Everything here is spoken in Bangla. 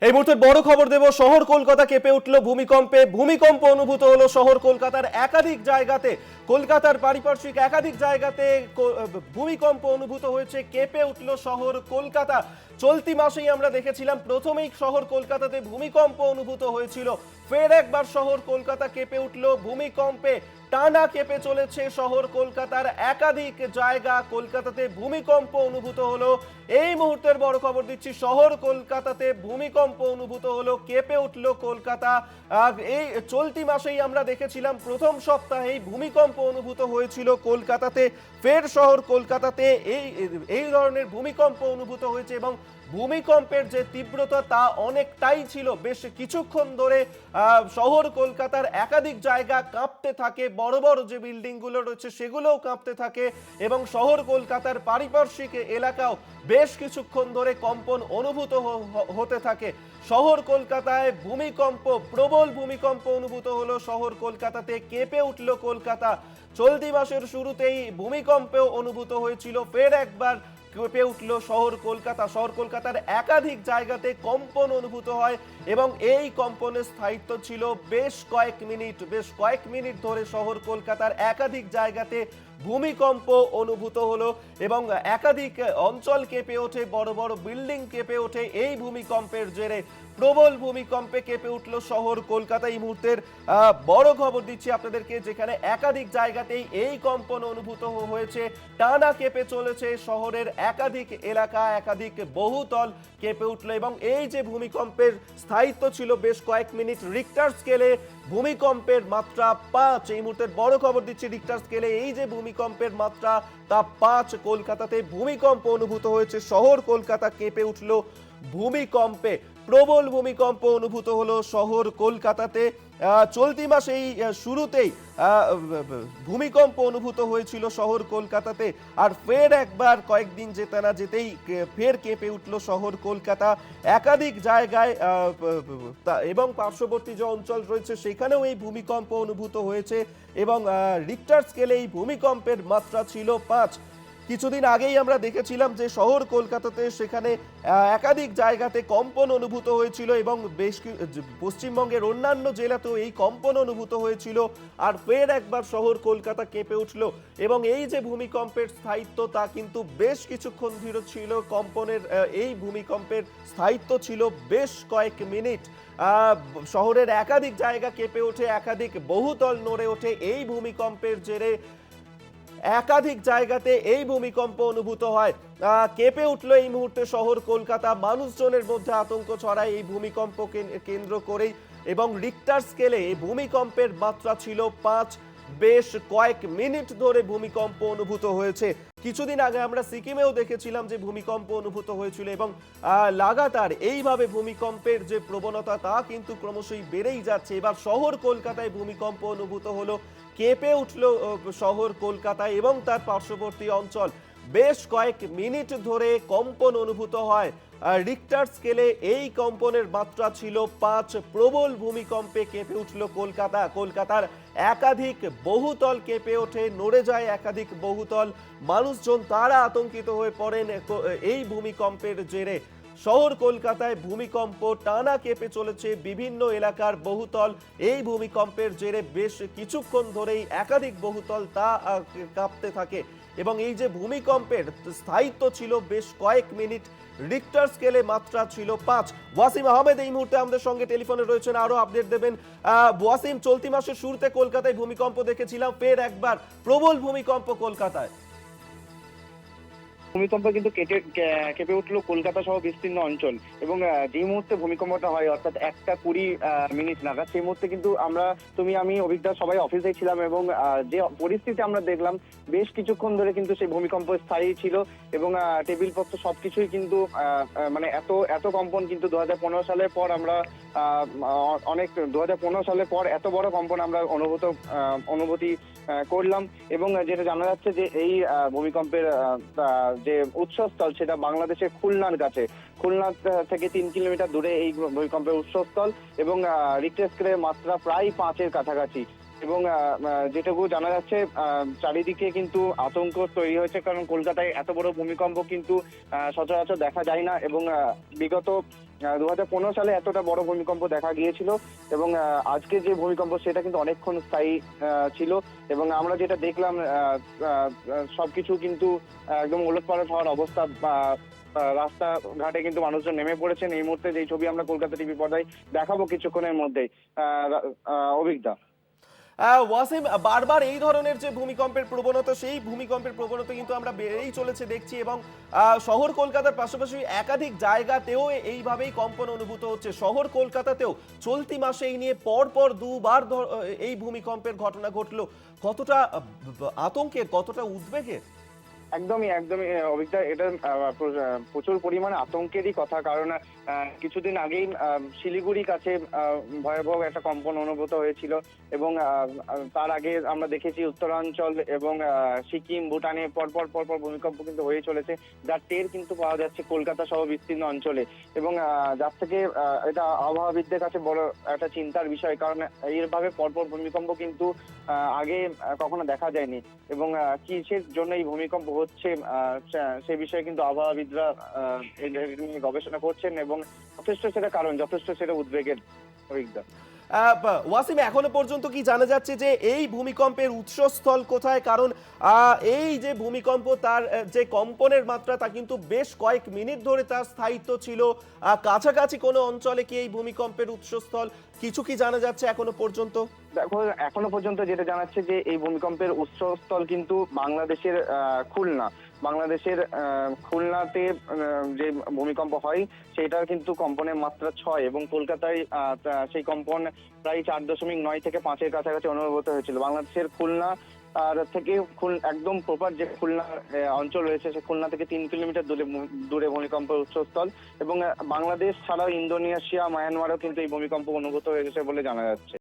এই মুহূর্তে বড় খবর দেব। শহর কলকাতা কেঁপে উঠল ভূমিকম্পে। ভূমিকম্প অনুভূত হলো শহর কলকাতার একাধিক জায়গাতে। কলকাতার পারিপার্শ্বিক একাধিক জায়গাতে ভূমিকম্প অনুভূত হয়েছে। কেঁপে উঠল শহর কলকাতা। চলতি মাসেই আমরা দেখেছিলাম প্রথমেই শহর কলকাতাতে ভূমিকম্প অনুভূত হয়েছিল। ফের একবার শহর কলকাতা কেঁপে উঠল ভূমিকম্পে। টানা কেঁপে চলেছে শহর কলকাতার একাধিক জায়গা। কলকাতাতে ভূমিকম্প অনুভূত হলো। এই মুহূর্তের বড় খবর দিচ্ছি, শহর কলকাতাতে ভূমিকম্প অনুভূত হলো, কেঁপে উঠল কলকাতা। এই চলতি মাসেই আমরা দেখেছিলাম প্রথম সপ্তাহেই ভূমিকম্প অনুভূত হয়েছিল কলকাতাতে। ফের শহর কলকাতাতে এই ধরনের ভূমিকম্প অনুভূত হয়েছে এবং ভূমিকম্পের যে তীব্রতা তা অনেকটাই ছিল। বেশ কিছুক্ষণ ধরে শহর কলকাতার একাধিক জায়গা কাঁপতে থাকে। বড় বড় যে বিল্ডিংগুলো রয়েছে সেগুলোও কাঁপতে থাকে এবং শহর কলকাতার পারিপার্শ্বিক এলাকাও বেশ কিছুক্ষণ ধরে কম্পন অনুভূত হতে থাকে। শহর কলকাতায় ভূমিকম্প, প্রবল ভূমিকম্প অনুভূত হলো শহর কলকাতাতে। কেঁপে উঠল কলকাতা। চলতি মাসের শুরুতেই ভূমিকম্প অনুভূত হয়েছিল। ফের একবার কেঁপে উঠল শহর কলকাতা। শহর কলকাতার একাধিক জায়গাতে কম্পন অনুভূত হয় এবং এই কম্পনের স্থায়িত্ব ছিল বেশ কয়েক মিনিট ধরে শহর কলকাতার একাধিক জায়গাতে ভূমিকম্প অনুভূত হলো এবং একাধিক অঞ্চল কেঁপে ওঠে, বড় বড় বিল্ডিং কেঁপে ওঠে এই ভূমিকম্পের জেরে। প্রবল ভূমিকম্পে কেঁপে উঠল শহর কলকাতা। এই মুহূর্তের বড় খবর দিচ্ছি আপনাদেরকে, যেখানে একাধিক জায়গাতেই এই কম্পন অনুভূত হয়েছে। টানা কেঁপে চলেছে শহরের একাধিক এলাকা, একাধিক বহুতল কেঁপে উঠল এবং এই যে ভূমিকম্পের স্থায়িত্ব ছিল বেশ কয়েক মিনিট। রিক্টার স্কেলে ভূমিকম্পের মাত্রা 5। এই মুহূর্তের বড় খবর দিচ্ছি, রিক্টার স্কেলে এই যে ভূমিকম্পের মাত্রা তা 5। কলকাতাতে ভূমিকম্প অনুভূত হয়েছে। শহর কলকাতা কেঁপে উঠল ভূমিকম্পে। প্রবল ভূমিকম্প অনুভূত হলো শহর কলকাতাতে। চলতি মাসেই শুরুতেই ভূমিকম্প অনুভূত হয়েছিল শহর কলকাতাতে। আর ফের একবার কয়েকদিন যেতে না যেতেই ফের কেঁপে উঠল শহর কলকাতা। একাধিক জায়গায় এবং পার্শ্ববর্তী যে অঞ্চল রয়েছে সেখানেও এই ভূমিকম্প অনুভূত হয়েছে এবং রিক্টার স্কেলে এই ভূমিকম্পের মাত্রা ছিল 5। কিছুদিন আগেই আমরা দেখেছিলাম যে শহর কলকাতাতে সেখানে একাধিক জায়গাতে কম্পন অনুভূত হয়েছিল এবং বেশ পশ্চিমবঙ্গের অন্যান্য জেলাতেও এই কম্পন অনুভূত হয়েছিল। আর ফের একবার শহর কলকাতা কেঁপে উঠল এবং এই যে ভূমিকম্পের স্থায়িত্ব তা কিন্তু বেশ কিছুক্ষণ ধরে ছিল। কম্পনের এই ভূমিকম্পের স্থায়িত্ব ছিল বেশ কয়েক মিনিট। শহরের একাধিক জায়গা কেঁপে ওঠে, একাধিক বহুতল নড়ে ওঠে এই ভূমিকম্পের জেরে। একাধিক জায়গাতে এই ভূমিকম্প অনুভূত হয়। কেঁপে উঠলো এই মুহূর্তে শহর কলকাতা। মানুষজনের মধ্যে আতঙ্ক ছড়ায় এই ভূমিকম্প কেন্দ্র করেই এবং রিক্টার স্কেলে এই ভূমিকম্পের মাত্রা ছিল 5। বেশ কয়েক মিনিট ধরে ভূমিকম্প অনুভূত হয়েছে। কিছুদিন আগে আমরা সিকিমেও দেখেছিলাম যে ভূমিকম্প অনুভূত হয়েছিল এবং লাগাতার এইভাবে ভূমিকম্পের যে প্রবণতা তা কিন্তু ক্রমশই বেড়েই যাচ্ছে। এবার শহর কলকাতায় ভূমিকম্প অনুভূত হলো। কেঁপে উঠল শহর কলকাতায় এবং তার পার্শ্ববর্তী অঞ্চল। বেশ কয়েক মিনিট ধরে কম্পন অনুভূত হয়। রিক্টার স্কেলে এই কম্পনের মাত্রা ছিল 5। প্রবল ভূমিকম্পে কেঁপে উঠল কলকাতা। কলকাতার একাধিক বহুতল কেঁপে ওঠে, নড়ে যায় একাধিক বহুতল। মানুষজন তারা আতঙ্কিত হয়ে পড়েন এই ভূমিকম্পের জেরে। শহর কলকাতায় ভূমিকম্প টানা কেঁপে চলেছে বিভিন্ন এলাকার বহুতল। এই ভূমিকম্পের জেরে বেশ কিছুক্ষণ ধরেই একাধিক বহুতল তা কাঁপতে থাকে এবং এই যে ভূমিকম্পের স্থায়িত্ব ছিল বেশ কয়েক মিনিট। রিক্টার স্কেলে মাত্রা ছিল 5। ওয়াসিম আহমেদ এই মুহূর্তে আমাদের সঙ্গে টেলিফোনে রয়েছেন, আরো আপডেট দেবেন। ওয়াসিম, চলতি মাসের শুরুতে কলকাতায় ভূমিকম্প দেখেছিলাম, ফের একবার প্রবল ভূমিকম্প কলকাতায়। ভূমিকম্প কিন্তু কেঁপে উঠলো কলকাতা সহ বিস্তীর্ণ অঞ্চল এবং যেই মুহূর্তে ভূমিকম্পটা হয় অর্থাৎ 1:20 নাগাদ, সেই মুহূর্তে কিন্তু আমি অভিজ্ঞতা সবাই অফিসে ছিলাম এবং যে পরিস্থিতি আমরা দেখলাম বেশ কিছুক্ষণ ধরে কিন্তু সেই ভূমিকম্প স্থায়ী ছিল এবং টেবিল পত্র সবকিছুই কিন্তু মানে এত কম্পন কিন্তু 2015 সালের পর আমরা 2015 সালের পর এত বড় কম্পন আমরা অনুভূতি করলাম এবং যেটা জানা যাচ্ছে যে এই ভূমিকম্পের যে উৎসস্থল সেটা বাংলাদেশের খুলনার কাছে। খুলনা থেকে 3 কিলোমিটার দূরে এই ভূমিকম্পের উৎসস্থল এবং রিক্টার স্কেলের মাত্রা প্রায় 5-এর কাছাকাছি এবং যেটুকু জানা যাচ্ছে চারিদিকে কিন্তু আতঙ্ক তৈরি হয়েছে, কারণ কলকাতায় এত বড় ভূমিকম্প কিন্তু সচরাচর দেখা যায় না এবং বিগত 2015 সালে এতটা বড় ভূমিকম্প দেখা গিয়েছিল এবং আজকে যে ভূমিকম্প সেটা কিন্তু অনেকক্ষণ স্থায়ী ছিল এবং আমরা যেটা দেখলাম সবকিছু কিন্তু একদম ওলটপালট হওয়ার অবস্থা। রাস্তাঘাটে কিন্তু মানুষজন নেমে পড়েছেন। এই মুহূর্তে যে ছবি আমরা কলকাতা টিভি পর্দায় দেখাবো কিছুক্ষণের মধ্যেই। অভিজ্ঞতা ওয়াসিম, বারবার এই ধরনের যে ভূমিকম্পের প্রবণতা, সেই ভূমিকম্পের প্রবণতা কিন্তু আমরা বেড়েই চলেছে দেখছি এবং শহর কলকাতার পাশাপাশি একাধিক জায়গাতেও এইভাবেই কম্পন অনুভূত হচ্ছে। শহর কলকাতাতেও চলতি মাসে এই নিয়ে পরপর দুবার এই ভূমিকম্পের ঘটনা ঘটলো। কতটা আতঙ্কের, কতটা উদ্বেগের? একদমই অভিজ্ঞতা, এটা প্রচুর পরিমাণে আতঙ্কেরই কথা। কারণ কিছুদিন আগেই শিলিগুড়ির কাছে ভয়াবহ একটা কম্পন অনুভূত হয়েছিল এবং তার আগে আমরা দেখেছি উত্তরাঞ্চল এবং সিকিম, ভুটানে পরপর ভূমিকম্প কিন্তু হয়ে চলেছে, যার টের কিন্তু পাওয়া যাচ্ছে কলকাতা সহ বিস্তীর্ণ অঞ্চলে। এবং যার থেকে এটা আবহাওয়াবিদদের কাছে বড় একটা চিন্তার বিষয়, কারণ এইভাবে পরপর ভূমিকম্প কিন্তু আগে কখনো দেখা যায়নি এবং কিসের জন্য এই ভূমিকম্প হচ্ছে সে বিষয়ে কিন্তু আবহাওয়াবিদরা গবেষণা করছেন এবং যথেষ্ট সেটা উদ্বেগের। অভিজ্ঞতা ওয়াসিম, এখনো পর্যন্ত কি জানা যাচ্ছে যে এই ভূমিকম্পের উৎসস্থল কোথায়? কারণ এই যে ভূমিকম্প, তার যে কম্পনের মাত্রা তা কিন্তু বেশ কয়েক মিনিট ধরে তার স্থায়িত্ব ছিল। কাছাকাছি কোনো অঞ্চলে কি এই ভূমিকম্পের উৎসস্থল, কিছু কি জানা যাচ্ছে এখনো পর্যন্ত? দেখো, এখনো পর্যন্ত যেটা জানাচ্ছে যে এই ভূমিকম্পের উৎসস্থল কিন্তু বাংলাদেশের খুলনাতে যে ভূমিকম্প হয় সেটার কিন্তু কম্পনের মাত্রা 6 এবং কলকাতায় সেই কম্পন প্রায় 4.9 থেকে 5-এর কাছাকাছি অনুভূত হয়েছিল। বাংলাদেশের খুলনা আর থেকে একদম প্রপার যে খুলনা অঞ্চল রয়েছে, সে খুলনা থেকে 3 কিলোমিটার দূরে ভূমিকম্পের উৎসস্থল এবং বাংলাদেশ ছাড়াও ইন্দোনেশিয়া, মায়ানমারও কিন্তু এই ভূমিকম্প অনুভূত হয়েছে বলে জানা যাচ্ছে।